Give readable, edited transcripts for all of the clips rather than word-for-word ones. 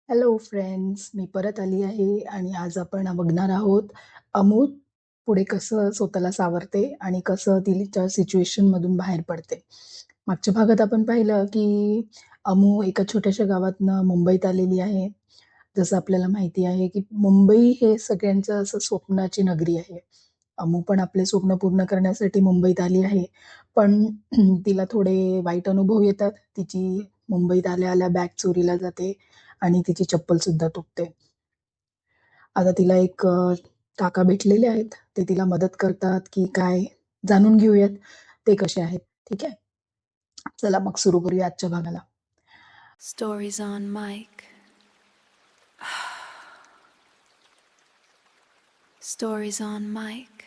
Hello friends, मी परत आली आहे आणि आज आपण बघणार आहोत अमू पुढे कसं स्वतःला सावरते आणि कसं तिच्या सिच्युएशनमधून बाहेर पडते. मागच्या भागात आपण पाहिलं की अमू एका छोट्याशा गावातनं मुंबईत आलेली आहे. जसं आपल्याला माहिती आहे की मुंबई हे सगळ्यांचं असं स्वप्नाची नगरी आहे. अमू पण आपले स्वप्न पूर्ण करण्यासाठी मुंबईत आली आहे. पण तिला थोडे वाईट अनुभव येतात. तिची मुंबईत आल्या-आल्या बॅग चोरीला जाते आणि तिची चप्पलसुद्धा तुटते. आता तिला एक काका भेटलेले आहेत. ते तिला मदत करतात की काय जाणून घेऊयात ते कसे आहेत. ठीक आहे. चला मग सुरू करूया आजच्या भागाला. Stories on Mike. Stories on Mike.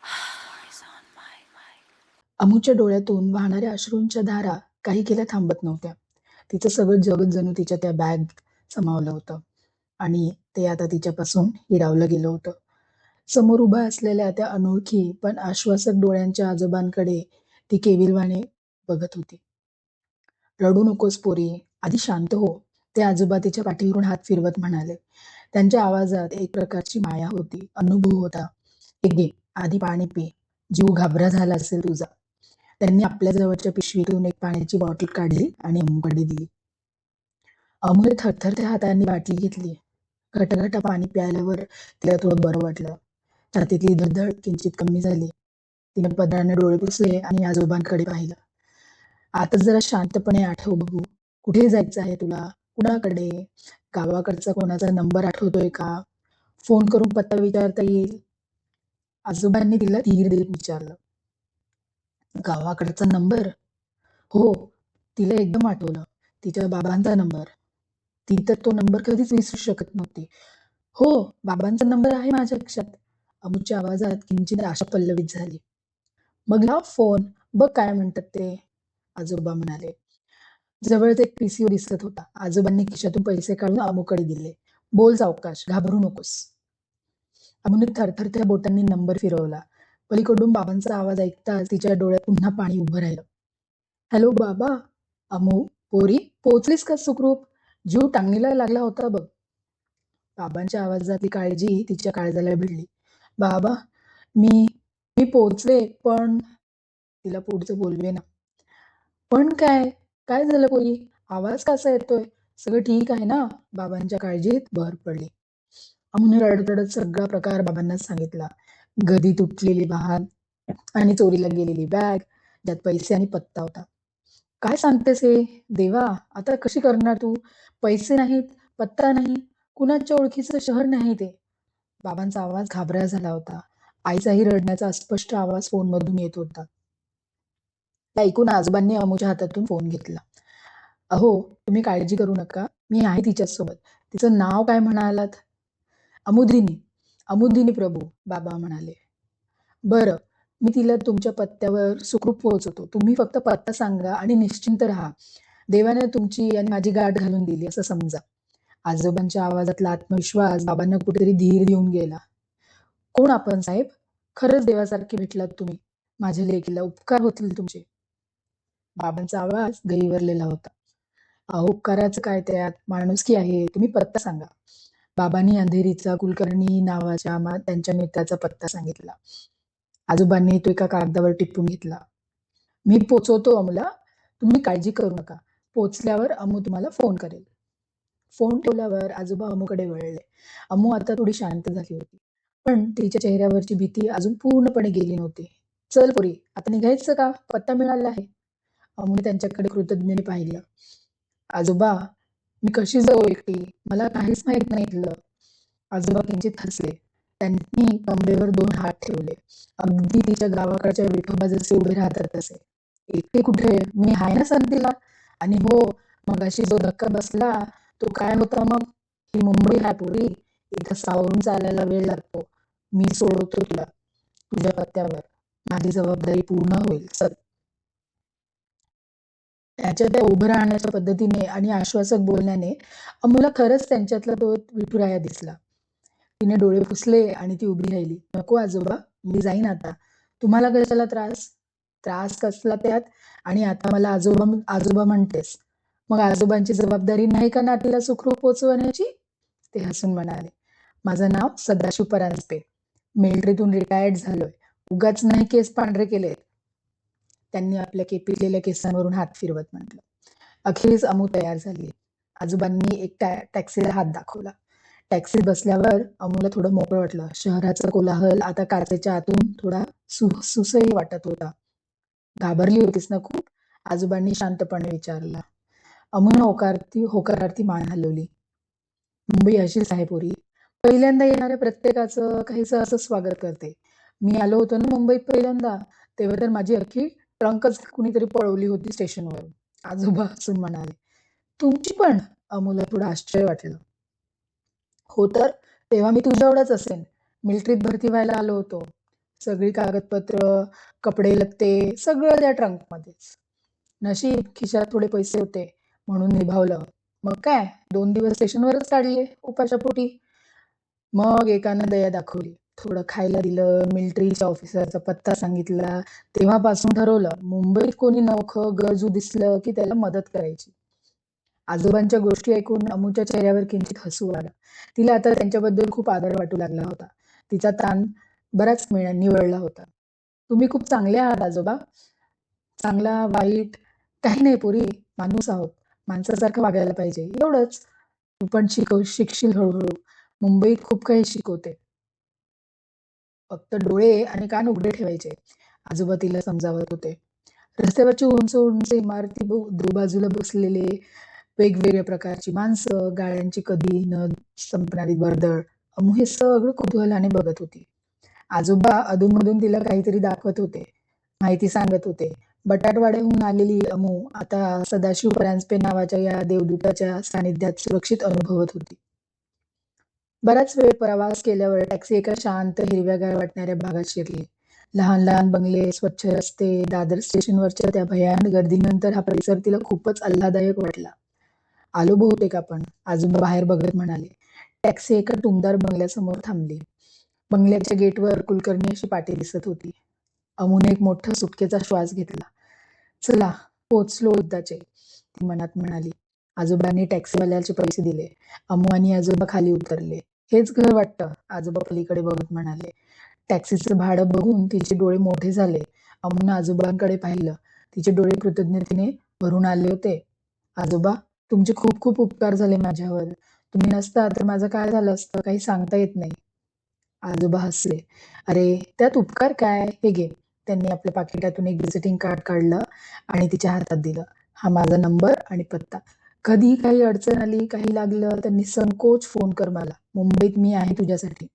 Stories on Mike. अमूच्या डोळ्यातून वाहणाऱ्या अश्रूंच्या धारा काही केल्या थांबत नव्हत्या. तिचं सगळं जगच जणू तिच्या त्या बॅग सामावलं होतं आणि ते आता तिच्यापासून हिरावलं गेलं होतं. समोर उभ्या असलेल्या त्या अनोळखी पण आश्वासक डोळ्यांच्या आजोबांकडे ती केविलवाणे बघत होती. रडू नकोस पोरी, आधी शांत हो. ते आजोबा तिच्या पाठीवरून हात फिरवत म्हणाले. त्यांच्या आवाजात एक प्रकारची माया होती, अनुभव होता. "हे घे, आधी पाणी पी. जीव घाबरा झाला असेल तुझा." त्यांनी आपल्या जवळच्या पिशवीतून एक पाण्याची बॉटल काढली आणि अमूकडे दिली. अमूने थरथरत्या हातांनी बाटली घेतली. घटघट पाणी प्यायल्यावर तिला थोडं बरं वाटलं. छातीतली धडधड किंचित कमी झाली. तिने पदराने डोळे पुसले आणि आजोबांकडे पाहिलं. आता जरा शांतपणे आठव बघू. कुठे जायचं आहे तुला? कुणाकडे? गावाकडचा कोणाचा नंबर आठवतोय का? फोन करून पत्ता विचारता येईल? आजोबांनी तिला धीर देत विचारलं. गावाकडचा नंबर? हो, तिला एकदम आठवलं. तिच्या बाबांचा नंबर. ती तर तो नंबर कधीच विसरू शकत नव्हती. हो, बाबांचा नंबर आहे माझ्या लक्षात. अमूच्या आवाजात किंचित आशा पल्लवित झाली. मग लाव फोन, बघ काय म्हणतात ते, आजोबा म्हणाले. जवळच एक पीसीओ दिसत होता. आजोबांनी खिशातून पैसे काढून अमूकडे दिले. बोल सावकाश, घाबरू नकोस. अमूने थरथरत्या बोटांनी नंबर फिरवला. पलीकडून बाबांचा आवाज ऐकताच तिच्या डोळ्यात पुन्हा पाणी उभं राहिलं. हॅलो बाबा. अमू, पोरी, पोहोचलीस का सुखरूप? जीव टांगणीला लागला होता बघ. बाबांच्या आवाजातली काळजी तिच्या काळजाला भिडली. बाबा, मी मी पोहोचले, पण तिला पुढचं बोलवेना. पण काय? काय झालं पोरी? आवाज कसा येतोय? सगळं ठीक आहे ना? बाबांच्या काळजीत भर पडली. अमूने रडत रडत सगळा प्रकार बाबांना सांगितला. गदी तुटलेली वाहन आणि चोरीला गेलेली बॅग, ज्यात पैसे आणि पत्ता होता. काय सांगतेस हे? देवा, आता कशी करणार तू? पैसे नाहीत, पत्ता नाही, कुणाच्या ओळखीचं शहर नाही ते. बाबांचा आवाज घाबरा झाला होता. आईचाही रडण्याचा अस्पष्ट आवाज फोनमधून येत होता. ते ऐकून आजोबांनी अमूच्या हातातून फोन घेतला. अहो, तुम्ही काळजी करू नका. मी आहे तिच्यासोबत. तिचं नाव काय म्हणालात? अमुदिनी. अमुदिनी प्रभू, बाबा म्हणाले. बरं, मी तिला तुमच्या पत्त्यावर सुखरूप पोहोचवतो. तुम्ही फक्त पत्ता सांगा आणि निश्चिंत राहा. देवाने तुमची आणि माझी गाठ घालून दिली असं समजा. आजोबांच्या आवाजातला आत्मविश्वास बाबांना कुठेतरी धीर देऊन गेला. कोण आपण साहेब? खरंच देवासारखे भेटलात तुम्ही. माझ्या लेकीला उपकार होतील तुमचे. बाबांचा आवाज गहिवरलेला होता. अहो, उपकाराचं काय त्यात? माणुसकी आहे. तुम्ही पत्ता सांगा. बाबांनी अंधेरीचा कुलकर्णी नावाच्या त्यांच्या मित्राचा पत्ता सांगितला. आजोबांनी तो एका कागदावर टिपून घेतला. मी पोचवतो अमूला. तुम्ही काळजी करू नका. पोचल्यावर अमू तुम्हाला फोन करेल. फोन ठेवल्यावर आजोबा अमूकडे वळले. अमू आता थोडी शांत झाली होती. पण तिच्या चेहऱ्यावरची भीती अजून पूर्णपणे गेली नव्हती. चल पोरी, आता निघायचं का? पत्ता मिळाला आहे. अमूने त्यांच्याकडे कृतज्ञतेने पाहिलं. आजोबा, मी कशी जाऊ एकटी? मला काहीच माहित नाही इथलं. आजोबा किंचित हसले. त्यांनी कमरेवर 2 हात ठेवले. अगदी तिच्या गावाकडच्या विठोबा जसे उभे राहतात तसे. एकटी कुठे? मी आहे ना संगतीला. आणि हो, मगाशी जो धक्का बसला तो काय होता मग? ही मुंबई आहे पोरी. इथं सावरून चालायला वेळ लागतो. मी सोडवतो तुला तुझ्या पत्त्यावर. माझी जबाबदारी पूर्ण होईल. चल. त्याच्या त्या उभं राहण्याच्या पद्धतीने आणि आश्वासक बोलण्याने अमूला खरंच त्यांच्यातला तो विठुराया दिसला. तिने डोळे पुसले आणि ती उभी राहिली. नको आजोबा, मी जाईन आता. तुम्हाला कशाला त्रास? त्रास कसला त्यात? आणि आता मला आजोबा आजोबा म्हणतेस? मग आजोबांची जबाबदारी नाही का नातीला सुखरूप पोचवण्याची? ते हसून म्हणाले, माझं नाव सदाशिव परांजपे, मिलिटरीतून रिटायर्ड झालोय, उगाच नाही केस पांढरे केले. त्यांनी आपल्या केपिलेल्या केसांवरून हात फिरवत म्हटलं. अखेरीस अमू तयार झाली. आजोबांनी एक टॅक्सीला हात दाखवला. टॅक्सीत बसल्यावर अमूला थोडं मोकळं वाटलं. शहराचा कोलाहल आता काचेच्या आतून थोडा सुसही वाटत होता. घाबरली होतीस ना खूप? आजोबांनी शांतपणे विचारलं. अमूनं होकारार्थी मान हलवली. मुंबई अशीच आहे पोरी, पहिल्यांदा येणाऱ्या प्रत्येकाचं काहीसं असं स्वागत करते. मी आलो होतो ना मुंबईत पहिल्यांदा, तेव्हा तर माझी अख्खी ट्रंकच कुणीतरी पळवली होती स्टेशनवर. आजोबा हसून म्हणाले, तुमची पण? अमूला थोडं आश्चर्य वाटलं. हो तर, तेव्हा मी तुझ्यावरच असेन. मिलिटरीत भरती व्हायला आलो होतो. सगळी कागदपत्र, कपडे लत्ते सगळं त्या ट्रंकमध्येच. नशीब खिशात थोडे पैसे होते म्हणून निभावलं. मग काय 2 दिवस स्टेशनवरच काढले उपाशापोटी. मग एकानं दया दाखवली, थोडं खायला दिलं, मिलिटरीच्या ऑफिसरचा पत्ता सांगितला. तेव्हापासून ठरवलं, मुंबईत कोणी नवखं गरजू दिसलं की त्याला मदत करायची. आजोबांच्या गोष्टी ऐकून अमूच्या चेहऱ्यावर किंचित हसू आलं. तिला आता त्यांच्याबद्दल खूप आदर वाटू लागला होता. तिचा ताण बराच निवळला होता. तुम्ही खूप चांगले आहात आजोबा. चांगला वाईट काही नाही पोरी, माणूस आहोत, माणसासारखं वागायला पाहिजे, एवढंच. तू पण शिकशील हळूहळू. मुंबईत खूप काही शिकवते, फक्त डोळे आणि कान उघडे ठेवायचे, आजोबा तिला समजावत होते. रस्त्यावरची उंच उंच इमारती, बाजूला बसलेले वेगवेगळ्या प्रकारची माणसं, गाड्यांची कधी न संपणारी वर्दळ, अमू हे सगळं कुतूहलाने बघत होती. आजोबा अधूनमधून तिला काहीतरी दाखवत होते, माहिती सांगत होते. बटाटवाड्याहून आलेली अमू आता सदाशिव परांजपे नावाच्या या देवदूताच्या सानिध्यात सुरक्षित अनुभवत होती. बराच वेळ प्रवास केल्यावर टॅक्सी एका शांत हिरव्यागार वाटणाऱ्या भागात शिरली. लहान लहान बंगले, स्वच्छ रस्ते, दादर स्टेशनवरच्या त्या भयान गर्दीनंतर हा परिसर तिला खूपच आल्हाददायक वाटला. आलो बहुतेक आपण, आजोबा बाहेर बघत म्हणाले. टॅक्सी एका टुमदार बंगल्यासमोर थांबली. बंगल्याच्या गेटवर कुलकर्णी अशी पाटी दिसत होती. अमूने एक मोठा सुटकेचा श्वास घेतला. चला, पोचलो एकदाचे, ती मनात म्हणाली. आजोबांनी टॅक्सीवाल्याचे पैसे दिले. अमू आणि आजोबा खाली उतरले. हेच घर वाटतं, आजोबा पलीकडे बघत म्हणाले. टॅक्सीचं भाडं बघून तिचे डोळे मोठे झाले. अमूनं आजोबांकडे पाहिलं. तिचे डोळे कृतज्ञतेने भरून आले होते. आजोबा, तुमचे खूप खूप उपकार झाले माझ्यावर. तुम्ही नसता तर माझं काय झालं असतं काही सांगता येत नाही. आजोबा हसले. अरे, त्यात उपकार काय, हे घे. त्यांनी आपल्या पाकिटातून एक व्हिजिटिंग कार्ड काढलं आणि तिच्या हातात दिलं. हा माझा नंबर आणि पत्ता. कधी काही अडचण आली, काही लागलं तर निसंकोच फोन कर मला. मुंबईत मी आहे तुझ्यासाठी.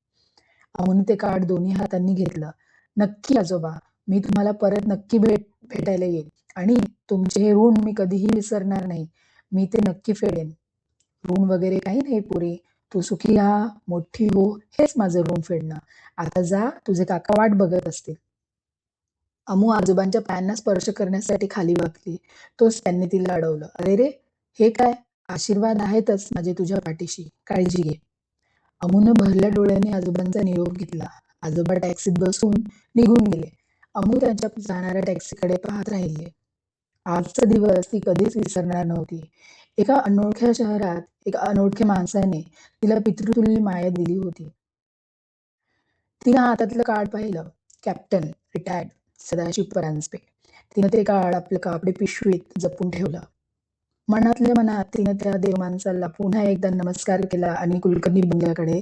अमूने ते कार्ड दोन्ही हातांनी घेतलं. नक्की आजोबा, मी तुम्हाला परत नक्की भेटायला येईल आणि तुमचे हे ऋण मी कधीही विसरणार नाही. मी ते नक्की फेडेन. ऋण वगैरे काही नाही पोरी, तू सुखी राहा, मोठी हो, हेच माझं ऋण फेडणं. आता जा, तुझे काका वाट बघत असतील. अमू आजोबांच्या पायांना स्पर्श करण्यासाठी खाली वाकली. तोच त्यांनी तिला अडवलं. अरे रे, हे काय? आशीर्वाद आहेतच माझे तुझ्या पाठीशी, काळजी घे. अमूनं भरल्या डोळ्याने आजोबांचा निरोप घेतला. आजोबा टॅक्सीत बसून निघून गेले. अमू त्यांच्या जाणाऱ्या टॅक्सीकडे पाहत राहिली. आजचा दिवस ती कधीच विसरणार नव्हती. एका अनोळख्या शहरात एका अनोळख्या माणसाने तिला पितृतुल्य माया दिली होती. तिनं हातातलं कार्ड पाहिलं. Captain, retired, Sadashiv Paranjpe. तिनं ते कार्ड आपल्या कापडी पिशवीत जपून ठेवलं. मनातल्या मनात तिनं त्या देवमाणसाला पुन्हा एकदा नमस्कार केला आणि कुलकर्णी बंगल्याकडे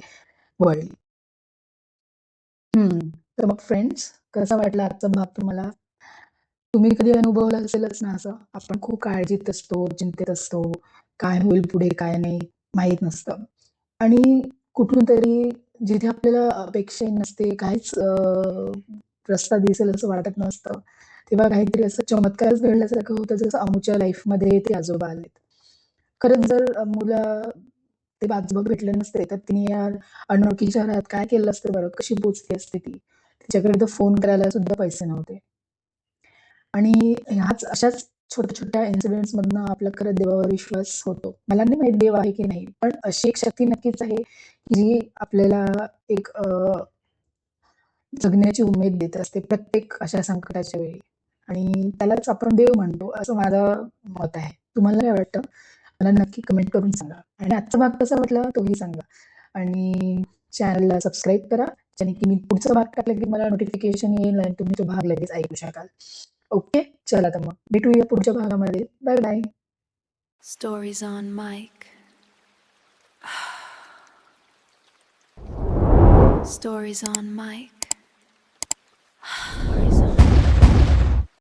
वळली. तर मग फ्रेंड्स, कसा वाटला आजचा भाग तुम्हाला? तुम्ही कधी अनुभवलं असेलच ना असं? आपण खूप काळजीत असतो, चिंतेत असतो, काय होईल पुढे काय नाही माहीत नसतं. आणि कुठून तरी जिथे आपल्याला अपेक्षा नसते, काहीच रस्ता दिसेल असं वाटत नसतं, तेव्हा काहीतरी असं चमत्कारच घडल्यासारखं होतं, जसं अमूच्या लाईफमध्ये ते आजोबा आलेत. खरंच जर अमूला ते आजोबा भेटले नसते तर तिने या अनोळखी शहरात काय केलं असतं बरं? कशी पोचली असते ती? तिच्याकडे तर फोन करायला सुद्धा पैसे नव्हते. आणि अशाच छोट्या-छोट्या इन्सिडेंट्समधनं आपला खरंच देवावर विश्वास होतो. मला नाही माहीत देव आहे की नाही, पण अशी एक शक्ती नक्कीच आहे, की जी आपल्याला एक जगण्याची उमेद देत असते प्रत्येक अशा संकटाच्या वेळी आणि त्यालाच आपण देव म्हणतो, असं माझं मत आहे. तुम्हाला काय वाटतं मला नक्की कमेंट करून सांगा आणि आजचा भाग कसा वाटला तोही सांगा आणि चॅनलला सबस्क्राईब करा ज्याने की मी पुढचा भाग टाकला की मला नोटिफिकेशन येईल आणि तुम्ही तो भाग लगेच ऐकू शकाल. ओके, चला तर मग भेटूया पुढच्या भागामध्ये. Bye bye. Stories on Mike. Stories on Mike.